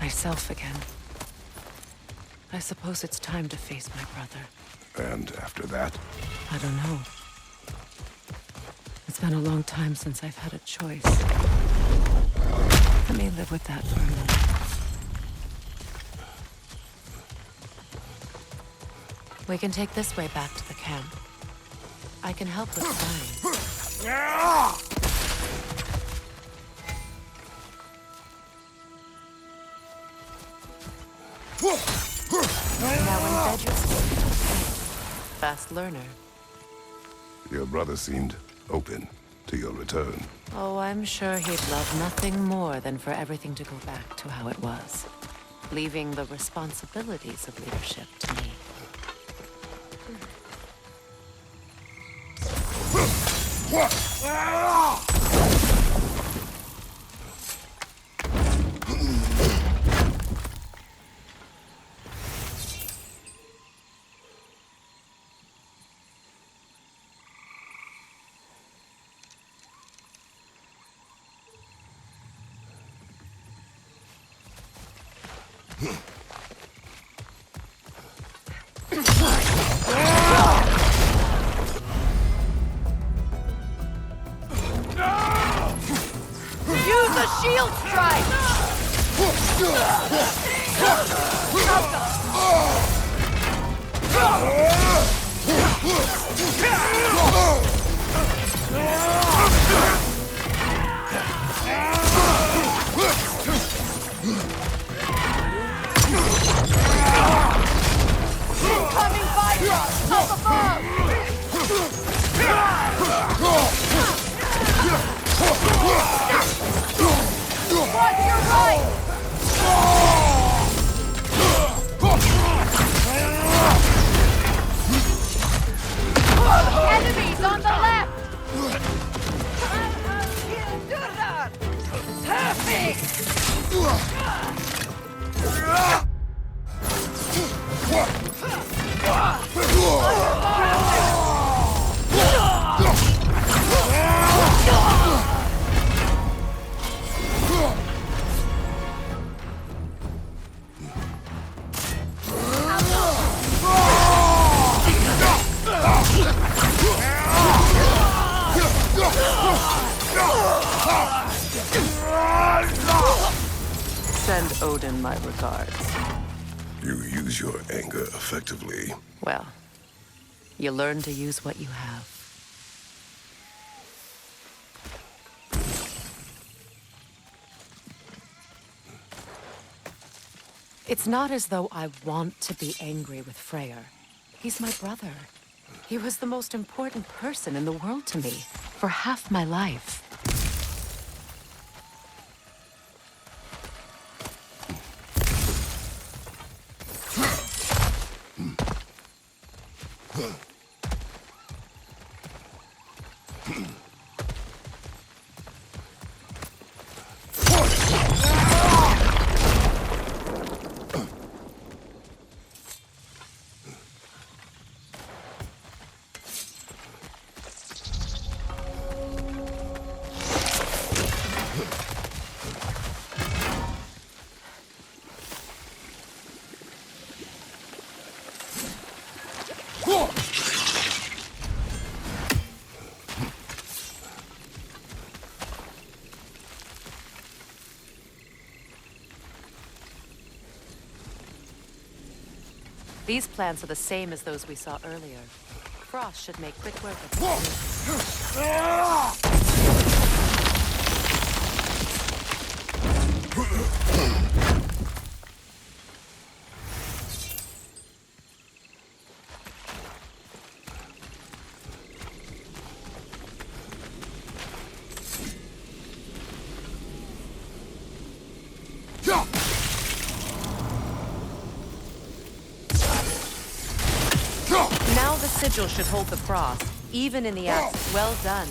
myself again. I suppose it's time to face my brother. And after that? I don't know. It's been a long time since I've had a choice. Let me live with that for a minute. We can take this way back to the camp. I can help with flying. Now embed yourself in the camp. Fast learner. Your brother seemed open to your return. Oh, I'm sure he'd love nothing more than for everything to go back to how it was, leaving the responsibilities of leadership to me. Use a shield strike! Incoming Bifrost! Up above! Watch your right! Enemies on the left! Send Odin my regards. You use your anger effectively. Well, you learn to use what you have. It's not as though I want to be angry with Freya. He's my brother. He was the most important person in the world to me for half my life. These plants are the same as those we saw earlier. Frost should make quick work of Now the sigil should hold the frost, even in the axis. Well done.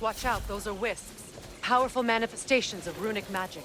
Watch out, those are wisps. Powerful manifestations of runic magic.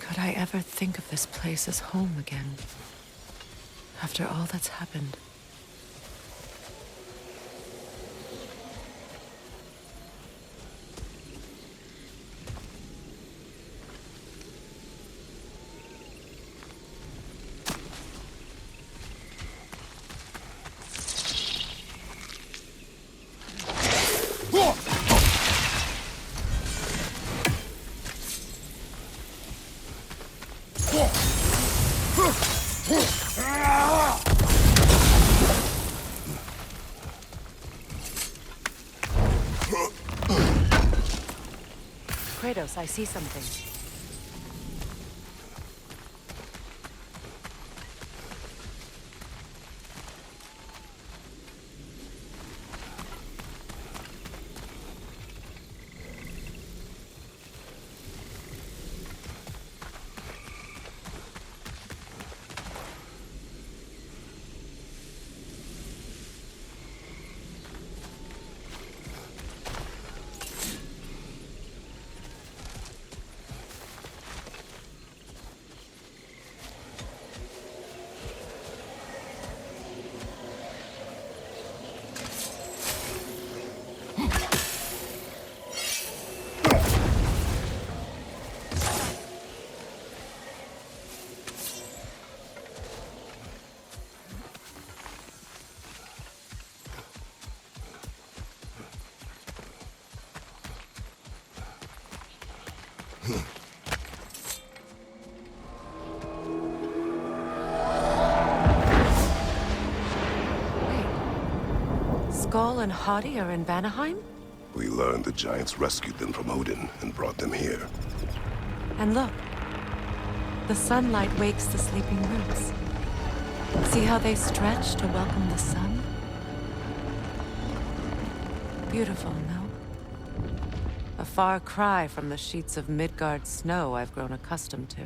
Could I ever think of this place as home again? After all that's happened. Kratos, I see something. Skull and Hati are in Vanaheim? We learned the giants rescued them from Odin and brought them here. And look. The sunlight wakes the sleeping roots. See how they stretch to welcome the sun? Beautiful, no? A far cry from the sheets of Midgard snow I've grown accustomed to.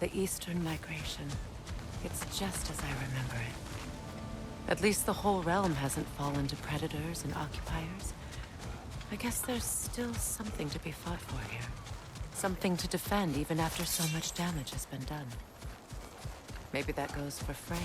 The Eastern Migration. It's just as I remember it. At least the whole realm hasn't fallen to predators and occupiers. I guess there's still something to be fought for here. Something to defend even after so much damage has been done. Maybe that goes for Freya.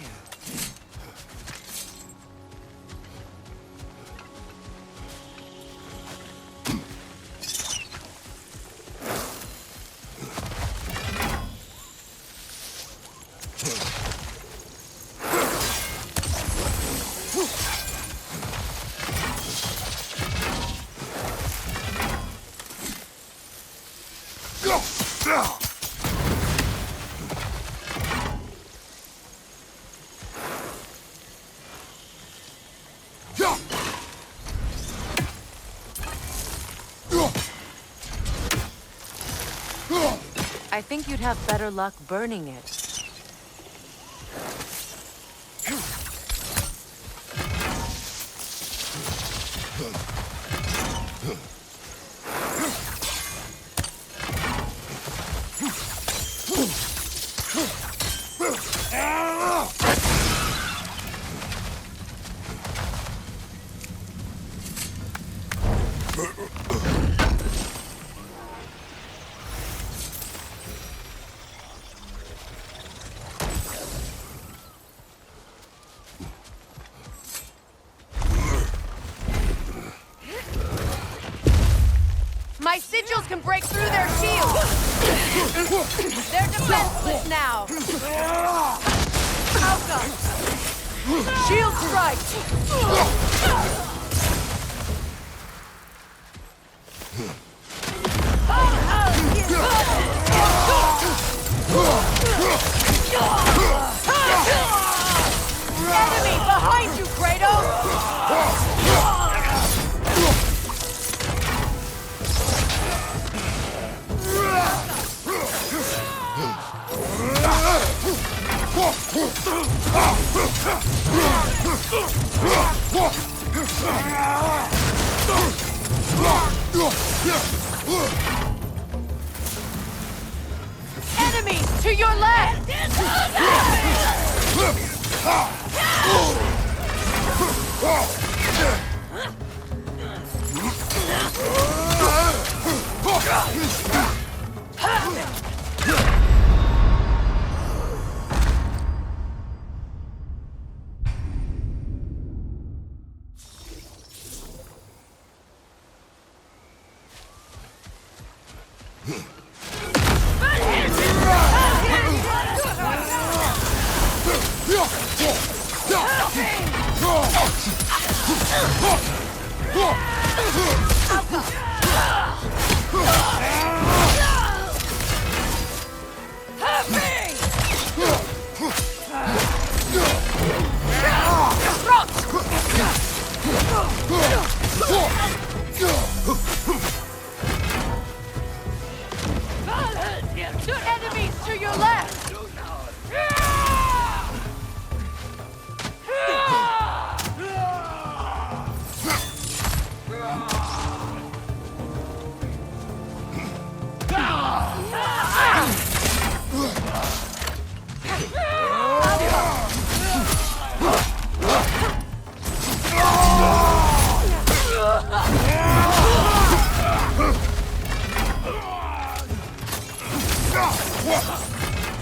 I think you'd have better luck burning it. My sigils can break through their shields! They're defenseless now! Outcome! Shield strike! Enemy behind you, Kratos! Enemy to your left! Enemies to your left!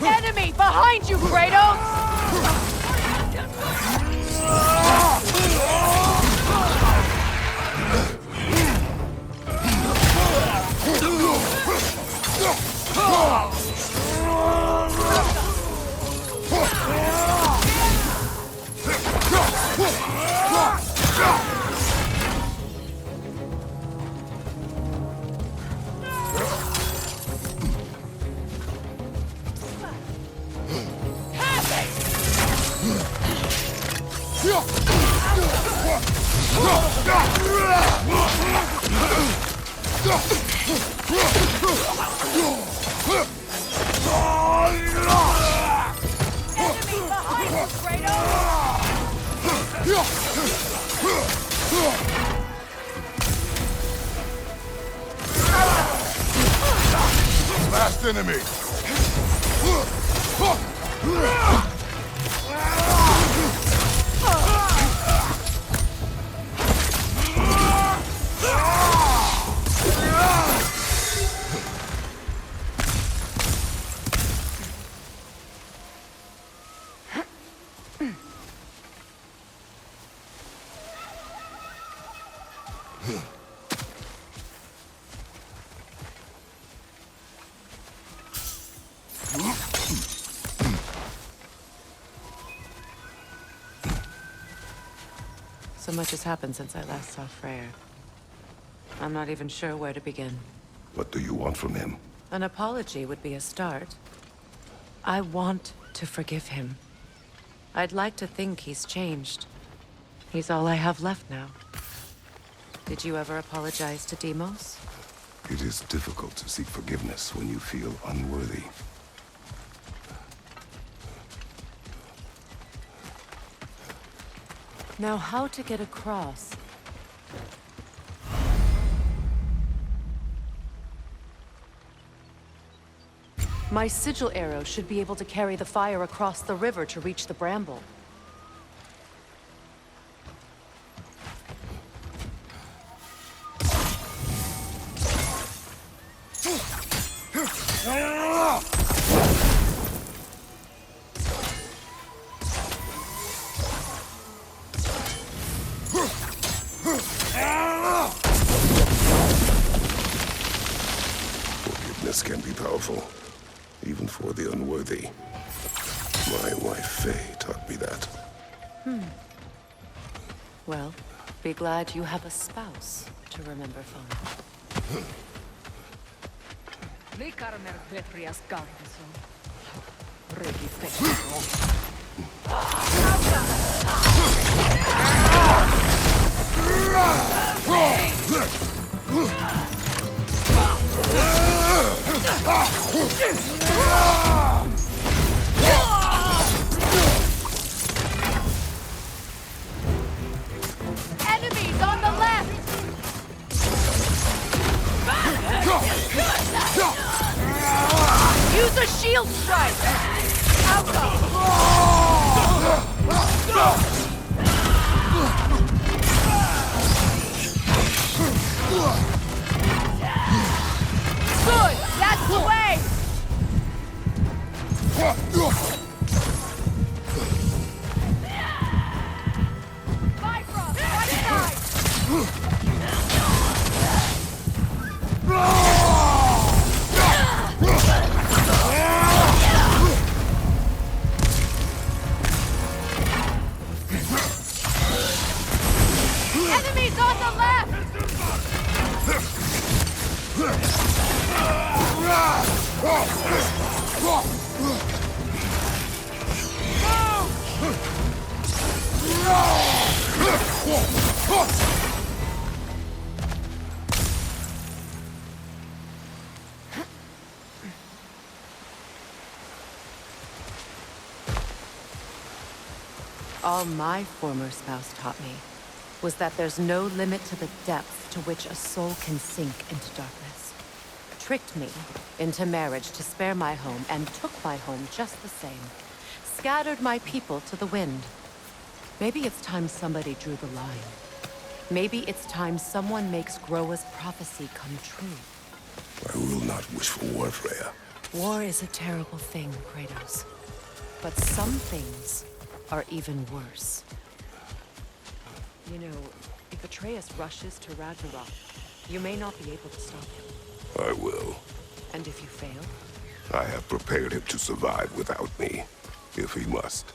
Enemy behind you, Kratos! Last enemy! So much has happened since I last saw Freya. I'm not even sure where to begin. What do you want from him? An apology would be a start. I want to forgive him. I'd like to think he's changed. He's all I have left now. Did you ever apologize to Deimos? It is difficult to seek forgiveness when you feel unworthy. Now, how to get across? My sigil arrow should be able to carry the fire across the river to reach the bramble. Forgiveness can be powerful, even for the unworthy. My wife, Faye, taught me that. Well, be glad you have a spouse to remember fondly. Enemies on the left! Use a shield strike! Outcome! Enemies on the left! All my former spouse taught me was that there's no limit to the depths to which a soul can sink into darkness. Tricked me into marriage to spare my home, and took my home just the same. Scattered my people to the wind. Maybe it's time somebody drew the line. Maybe it's time someone makes Groa's prophecy come true. I will not wish for war, Freya. War is a terrible thing, Kratos. But some things are even worse. You know, if Atreus rushes to Ragnarok, you may not be able to stop him. I will. And if you fail? I have prepared him to survive without me, if he must.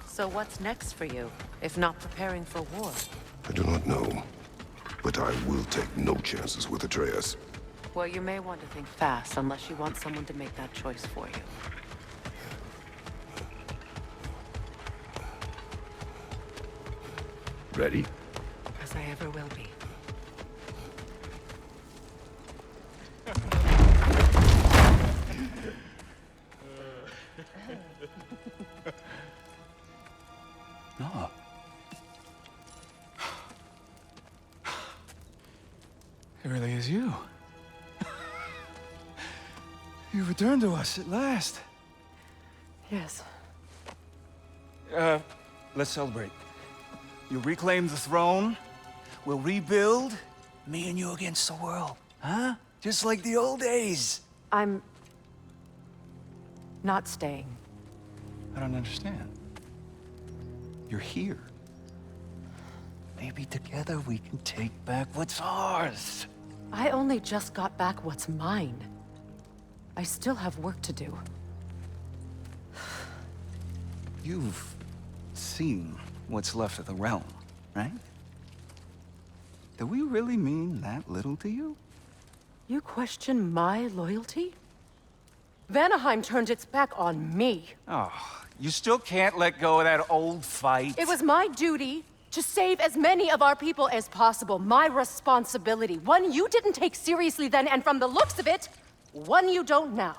So what's next for you, if not preparing for war? I do not know, but I will take no chances with Atreus. Well, you may want to think fast, unless you want someone to make that choice for you. Ready? As I ever will be. No. It really is you. You returned to us at last. Yes. Let's celebrate. You reclaim the throne. We'll rebuild. Me and you against the world. Huh? Just like the old days. I'm not staying. I don't understand. You're here. Maybe together we can take back what's ours. I only just got back what's mine. I still have work to do. You've seen what's left of the realm, right? Do we really mean that little to you? You question my loyalty? Vanaheim turned its back on me. Oh, you still can't let go of that old fight. It was my duty to save as many of our people as possible. My responsibility. One you didn't take seriously then, and from the looks of it, one you don't now.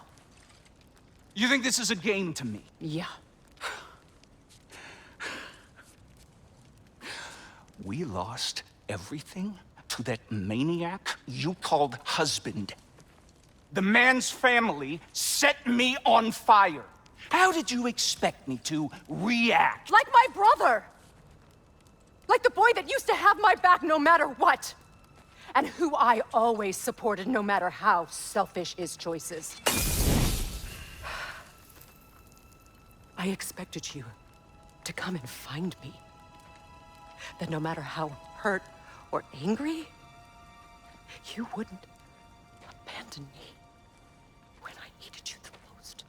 You think this is a game to me? Yeah. We lost everything to that maniac you called husband. The man's family set me on fire. How did you expect me to react? Like my brother! Like the boy that used to have my back no matter what! And who I always supported no matter how selfish his choices. I expected you to come and find me. That no matter how hurt or angry, you wouldn't abandon me when I needed you the most.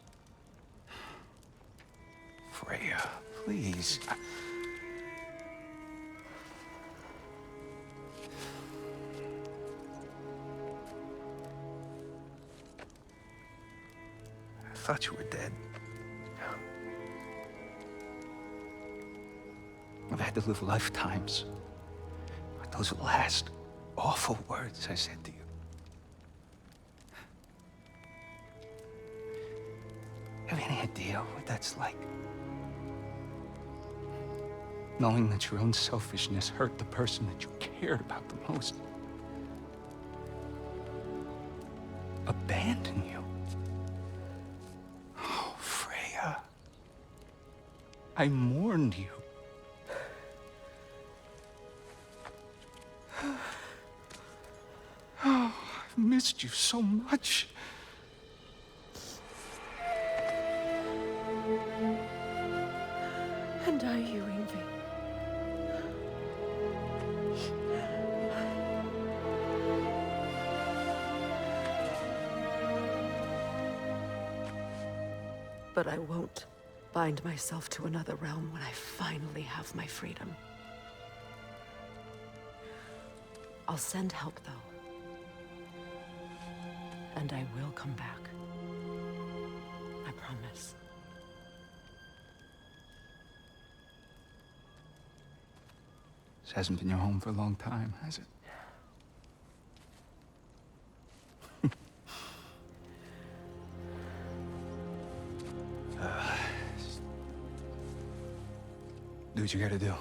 Freya, please. I thought you were dead. I've had to live lifetimes with those last awful words I said to you. Have any idea what that's like? Knowing that your own selfishness hurt the person that you cared about the most. Abandon you. Oh, Freya. I mourned you. Oh, I've missed you so much. But I won't bind myself to another realm when I finally have my freedom. I'll send help, though. And I will come back. I promise. This hasn't been your home for a long time, has it? Do what you gotta do.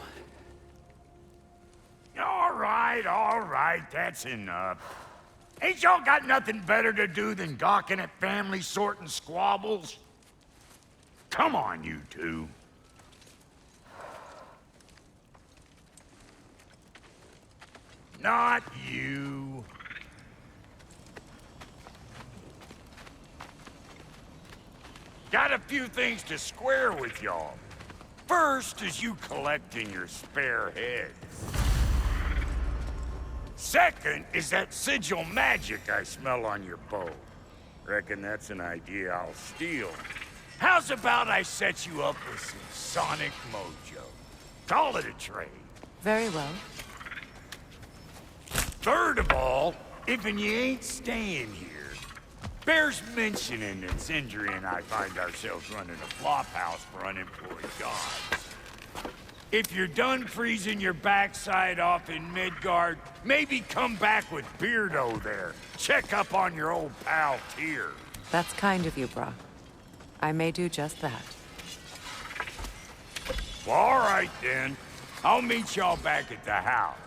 All right, that's enough. Ain't y'all got nothing better to do than gawking at family sorting squabbles? Come on, you two. Not you. Got a few things to square with y'all. First is you collecting your spare heads. Second is that sigil magic I smell on your bow. Reckon that's an idea I'll steal. How's about I set you up with some sonic mojo? Call it a trade. Very well. Third of all, if you ain't staying here, bears mentioning that Sindri and I find ourselves running a flophouse for unemployed gods. If you're done freezing your backside off in Midgard, maybe come back with Beardo there. Check up on your old pal Tyr. That's kind of you, Brock. I may do just that. Well, all right then. I'll meet y'all back at the house.